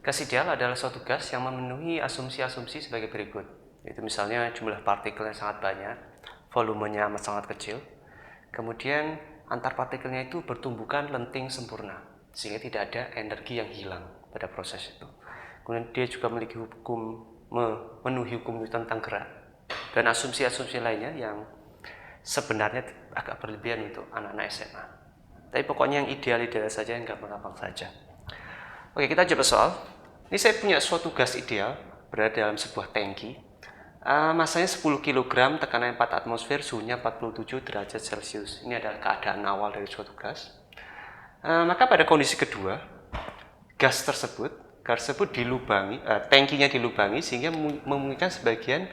Gas ideal adalah suatu gas yang memenuhi asumsi-asumsi sebagai berikut. Itu misalnya jumlah partikelnya sangat banyak, volumenya amat sangat kecil, kemudian antar partikelnya itu bertumbukan lenting sempurna, sehingga tidak ada energi yang hilang pada proses itu. Kemudian dia juga memiliki memenuhi hukum tentang gerak, dan asumsi-asumsi lainnya yang sebenarnya agak berlebihan untuk anak-anak SMA. Tapi pokoknya yang ideal-ideal saja, yang gampang-gampang saja. Oke, kita coba soal. Ini saya punya suatu gas ideal berada dalam sebuah tangki. Masanya 10 kg, tekanan 4 atmosfer, suhunya 47 derajat Celcius. Ini adalah keadaan awal dari suatu gas. Maka pada kondisi kedua, gas tersebut dilubangi, tangkinya dilubangi sehingga memungkinkan sebagian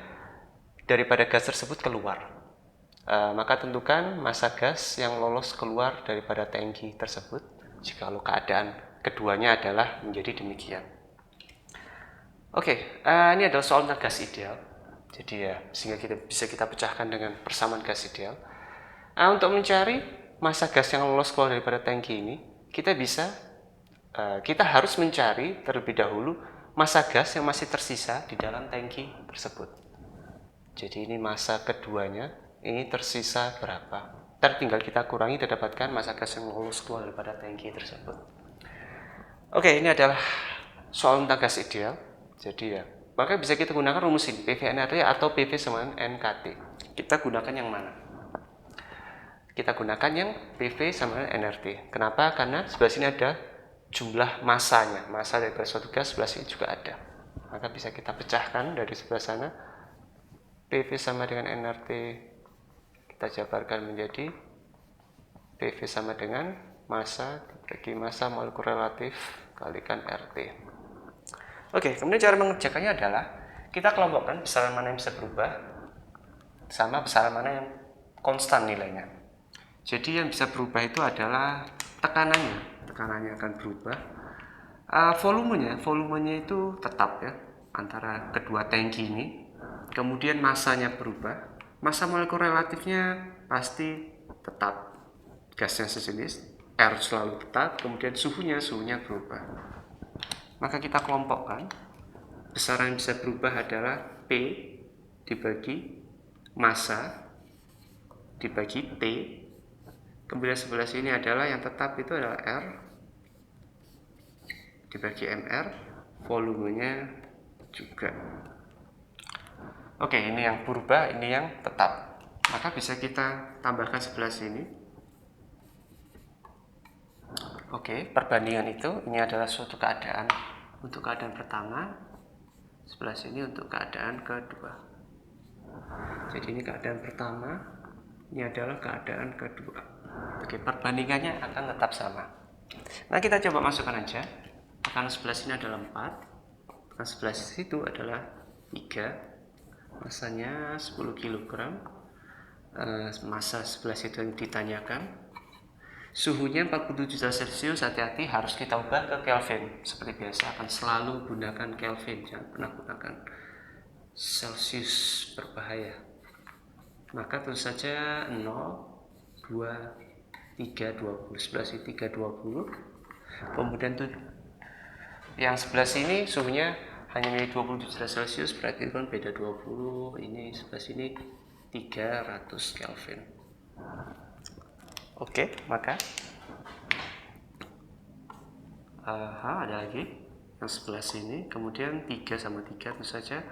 daripada gas tersebut keluar. Maka tentukan massa gas yang lolos keluar daripada tangki tersebut jikalau keadaan keduanya adalah menjadi demikian. Oke, ini adalah soal tentang gas ideal. Jadi ya, sehingga bisa kita pecahkan dengan persamaan gas ideal. Untuk mencari massa gas yang lolos keluar daripada tangki ini, kita harus mencari terlebih dahulu massa gas yang masih tersisa di dalam tangki tersebut. Jadi ini massa keduanya, ini tersisa berapa? Ntar tinggal kita kurangi dan dapatkan massa gas yang lolos keluar daripada tangki tersebut. Oke, ini adalah soal tentang gas ideal. Jadi ya, maka bisa kita gunakan rumus ini, PV NRT atau PV sama NKT. Kita gunakan yang mana? Kita gunakan yang PV sama NRT. Kenapa? Karena sebelah sini ada jumlah massanya. Massa dari suatu gas sebelah sini juga ada. Maka bisa kita pecahkan dari sebelah sana. PV sama dengan NRT kita jabarkan menjadi PV sama dengan massa bagi massa molekul relatif kalikan RT. Oke, kemudian cara mengerjakannya adalah kita kelompokkan besaran mana yang bisa berubah sama besaran mana yang konstan nilainya. Jadi yang bisa berubah itu adalah tekanannya akan berubah. Volumenya itu tetap ya antara kedua tangki ini. Kemudian massanya berubah. Massa molekul relatifnya pasti tetap, gasnya sejenis, R selalu tetap. Kemudian suhunya berubah. Maka kita kelompokkan, besaran yang bisa berubah adalah P dibagi massa dibagi T. Kemudian sebelah sini adalah yang tetap itu adalah R dibagi MR, volumenya juga. Oke, ini yang berubah, ini yang tetap. Maka bisa kita tambahkan sebelah sini. Oke, perbandingan itu ini adalah suatu keadaan untuk keadaan pertama, sebelah sini untuk keadaan kedua. Jadi ini keadaan pertama, ini adalah keadaan kedua. Oke, perbandingannya akan tetap sama. Nah, kita coba masukkan aja. Tekanan sebelah sini adalah 4, tekanan sebelah situ adalah 3, massanya 10 kg, massa sebelah situ yang ditanyakan. Suhunya 47 derajat Celcius, hati-hati harus kita ubah ke Kelvin. Seperti biasa akan selalu gunakan Kelvin, jangan pernah gunakan Celsius, berbahaya. Maka tentu saja 0, 2, 3, 20. Sebelah sini 3, 20. Kemudian tuh yang sebelah sini suhunya hanya menjadi 27 derajat Celcius, berarti kan beda 20. Ini sebelah sini 300 Kelvin. Oke, maka ada lagi yang sebelah sini, kemudian 3 sama 3 tentu saja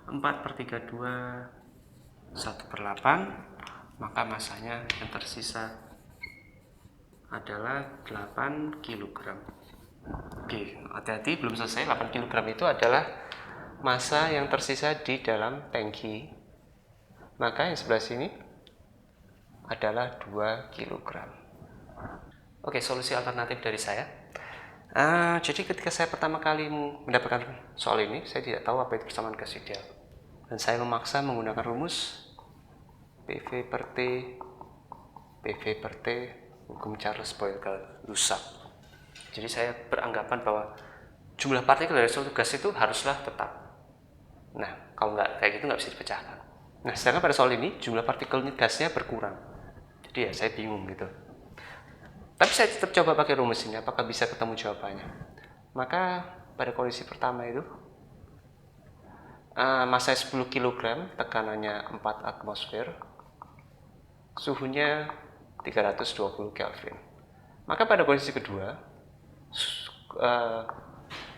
4/3 2 1/8, maka massanya yang tersisa adalah 8 kg. Oke, hati-hati belum selesai. 8 kg itu adalah massa yang tersisa di dalam tangki. Maka yang sebelah sini adalah 2 kg. Oke, solusi alternatif dari saya. Jadi ketika saya pertama kali mendapatkan soal ini, saya tidak tahu apa itu persamaan gas ideal. Dan saya memaksa menggunakan rumus PV per T, hukum Charles Boyle-Lussach. Jadi saya beranggapan bahwa jumlah partikel dari suatu gas itu haruslah tetap. Nah, kalau nggak kayak gitu nggak bisa dipecahkan. Nah, sedangkan pada soal ini jumlah partikel gasnya berkurang. Jadi ya saya bingung gitu. Tapi saya tetap coba pakai rumus ini, apakah bisa ketemu jawabannya. Maka pada kondisi pertama itu massa 10 kg, tekanannya 4 atmosfer, suhunya 320 Kelvin. Maka pada kondisi kedua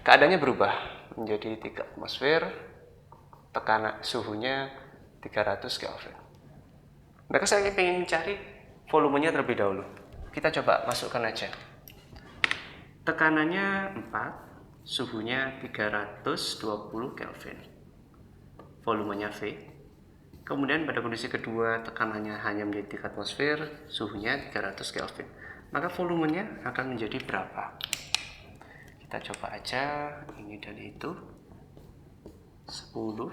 keadaannya berubah menjadi 3 atmosfer, tekanan suhunya 300 Kelvin. Maka saya ingin mencari volumenya terlebih dahulu. Kita coba masukkan aja. Tekanannya 4, suhunya 320 Kelvin. Volumenya V. Kemudian pada kondisi kedua tekanannya hanya menjadi 3 atmosfer, suhunya 300 Kelvin. Maka volumenya akan menjadi berapa? Kita coba aja ini dan itu. 10,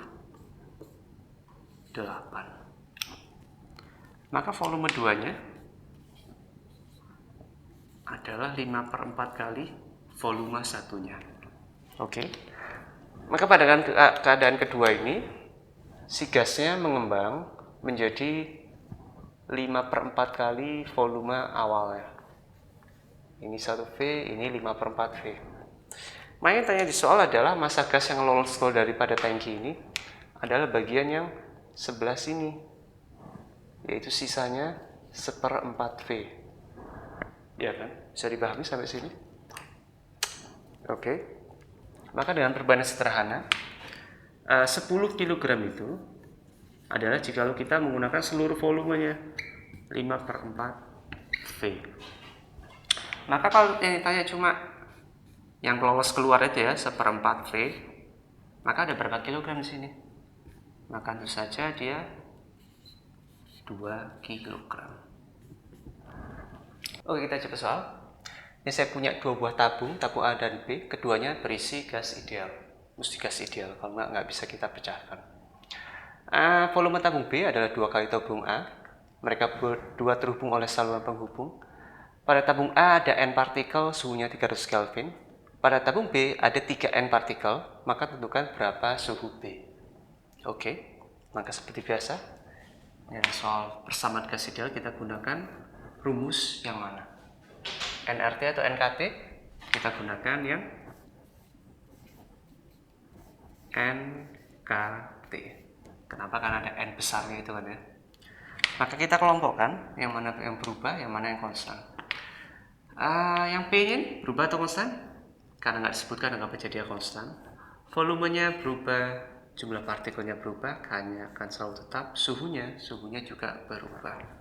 8. Maka volume 2-nya adalah 5/4 kali volume 1-nya. Oke. Maka pada keadaan kedua ini, si gasnya mengembang menjadi 5/4 kali volume awalnya. Ini 1V, ini 5/4 V. Maka yang tanya di soal adalah massa gas yang lolos daripada tangki ini adalah bagian yang sebelah sini, yaitu sisanya 1/4 V. Ya kan? Bisa dipahami sampai sini? Oke. Maka dengan perbandingan sederhana, 10 kg itu adalah jika kita menggunakan seluruh volumenya 5/4 V. Maka kalau yang ditanya cuma yang lolos keluar itu ya 1/4 V, maka ada berapa kilogram di sini? Maka tentu saja dia 2 kilogram. Oke, kita coba soal. Ini saya punya dua buah tabung A dan B, keduanya berisi gas ideal. Mesti gas ideal, kalau nggak bisa kita pecahkan. Volume tabung B adalah 2 kali tabung A. Mereka berdua terhubung oleh saluran penghubung. Pada tabung A ada N partikel, suhunya 300 Kelvin. Pada tabung B ada 3 N partikel, maka tentukan berapa suhu B. Oke, maka seperti biasa, dari soal persamaan gas ideal kita gunakan rumus yang mana? NRT atau NKT? Kita gunakan yang NKT. Kenapa? Karena ada N besarnya itu kan ya. Maka kita kelompokkan yang mana yang berubah, yang mana yang konstan. Yang P ini berubah atau konstan? Karena nggak disebutkan kenapa jadi konstan. Volumenya berubah, jumlah partikelnya berubah, hanya akan selalu tetap. Suhunya juga berubah.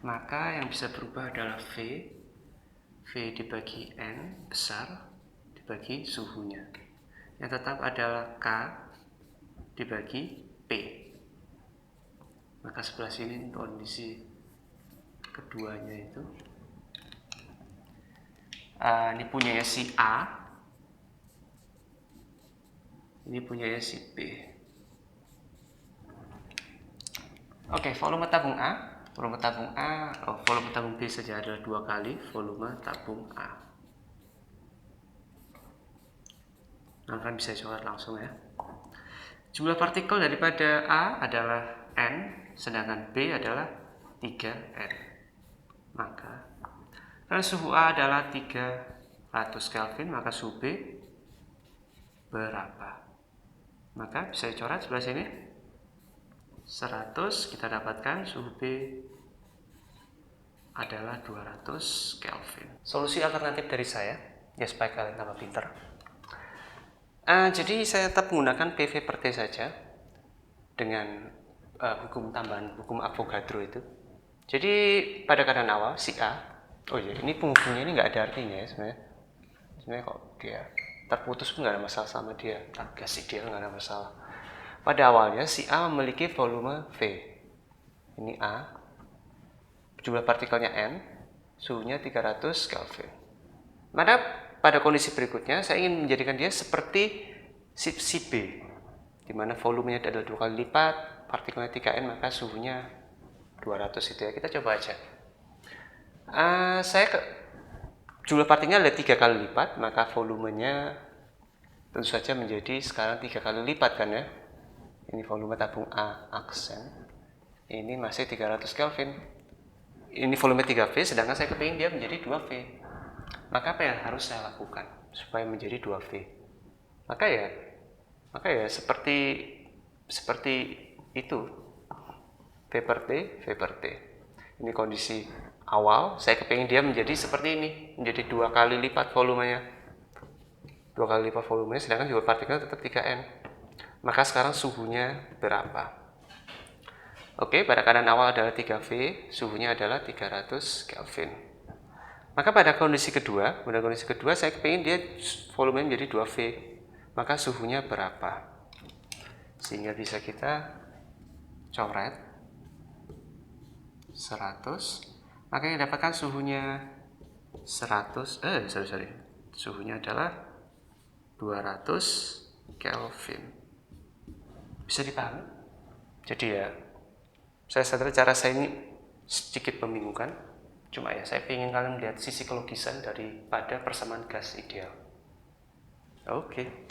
Maka yang bisa berubah adalah V dibagi N besar dibagi suhunya. Yang tetap adalah K dibagi P. Maka sebelah sini kondisi keduanya itu ini punyanya si A, ini punyanya si B. Oke, volume tabung A, volume tabung B saja adalah 2 kali volume tabung A. Nah, kan bisa coret langsung ya. Jumlah partikel daripada A adalah N, sedangkan B adalah 3N. Maka karena suhu A adalah 300 Kelvin, maka suhu B berapa? Maka bisa dicoret sebelah sini. 100, kita dapatkan suhu B adalah 200 Kelvin. Solusi alternatif dari saya, ya supaya kalian tambah pintar. Jadi saya tetap menggunakan PV per T saja dengan hukum tambahan, hukum Avogadro itu. Jadi pada keadaan awal si A, oh iya, ini penghubungnya ini nggak ada artinya ya sebenarnya. Sebenarnya kok dia terputus pun nggak ada masalah sama dia, gas ideal nggak ada masalah. Pada awalnya si A memiliki volume V. Ini A, jumlah partikelnya N, suhunya 300 Kelvin. Maka pada kondisi berikutnya saya ingin menjadikan dia seperti si B, di mana volumenya adalah 2 kali lipat, partikelnya 3N, maka suhunya 200 itu ya. Kita coba aja. Jumlah partikelnya adalah 3 kali lipat, maka volumenya tentu saja menjadi sekarang 3 kali lipat kan ya. Ini volume tabung A aksen. Ini masih 300 Kelvin. Ini volume 3V, sedangkan saya kepingin dia menjadi 2V. Maka apa yang harus saya lakukan? supaya menjadi 2V. Maka ya seperti itu, V per T. Ini kondisi awal, saya kepingin dia menjadi seperti ini, menjadi 2 kali lipat volumenya. 2 kali lipat volumenya, sedangkan jumlah partikel tetap 3N. Maka sekarang suhunya berapa? Oke, pada keadaan awal adalah 3V, suhunya adalah 300 Kelvin. Maka pada kondisi kedua saya kepingin dia volumenya menjadi 2V. Maka suhunya berapa? Sehingga bisa kita coret 100. Maka yang dapatkan suhunya 100, suhunya adalah 200 Kelvin. Bisa dipahami? Jadi ya, saya sadar cara saya ini sedikit membingungkan. Cuma ya, saya ingin kalian melihat sisi kelogisan daripada persamaan gas ideal. Oke.